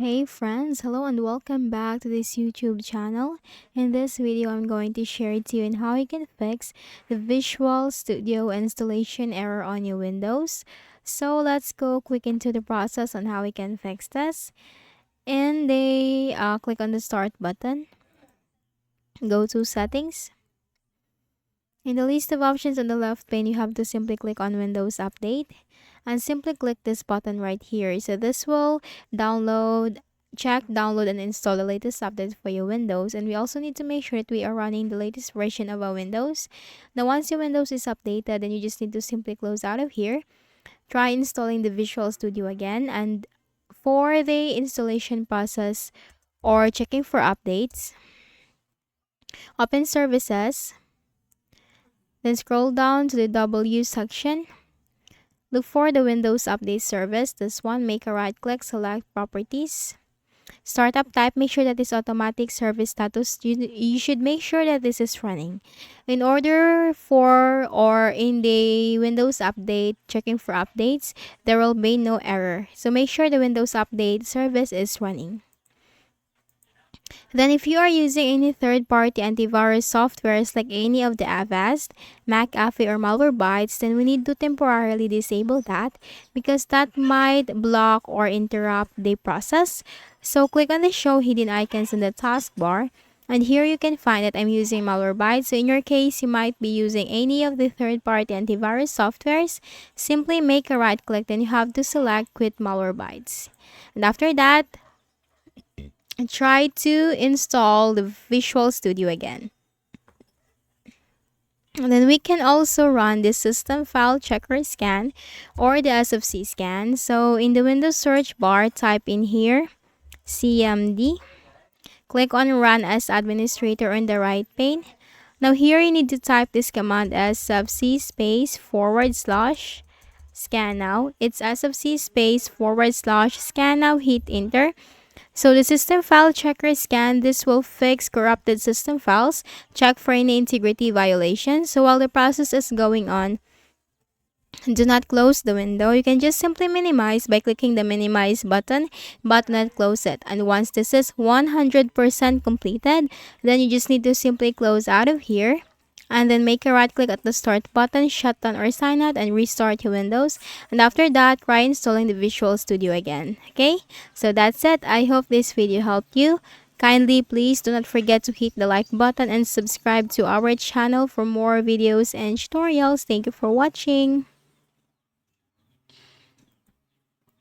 Hey friends, hello and welcome back to this YouTube channel. In this video, I'm going to share to you on how you can fix the Visual Studio installation error on your Windows. So let's go quick into the process on how we can fix this. And they click on the Start button, go to Settings. In the list of options on the left pane, you have to simply click on Windows Update and simply click this button right here. So this will download and install the latest updates for your Windows. And we also need to make sure that we are running the latest version of our Windows. Now once your Windows is updated, then you just need to simply close out of here. Try installing the Visual Studio again, and for the installation process or checking for updates, open Services, then scroll down to the W section. Look for the Windows Update Service. This one, make a right click, select Properties. Startup type, make sure that this automatic service status, you should make sure that this is running. In order for or in the Windows Update, checking for updates, there will be no error. So make sure the Windows Update service is running. Then if you are using any third-party antivirus softwares like any of the Avast, McAfee, or Malwarebytes, then we need to temporarily disable that because that might block or interrupt the process. So click on the Show Hidden Icons in the taskbar. And here you can find that I'm using Malwarebytes. So in your case, you might be using any of the third-party antivirus softwares. Simply make a right click, then you have to select Quit Malwarebytes. And after that, and try to install the Visual Studio again. And then we can also run the System File Checker Scan or the SFC Scan. So in the Windows search bar, type in here CMD. Click on Run as Administrator on the right pane. Now here you need to type this command as SFC /scan now. It's SFC /scan now. Hit enter. So the System File Checker Scan, this will fix corrupted system files, check for any integrity violations. So while the process is going on, do not close the window. You can just simply minimize by clicking the minimize button, but not close it. And once this is 100% completed, then you just need to simply close out of here. And then make a right click at the start button, shut down or sign out, and restart your Windows. And after that, try installing the Visual Studio again. Okay, so that's it. I hope this video helped you. Kindly please do not forget to hit the like button and subscribe to our channel for more videos and tutorials. Thank you for watching.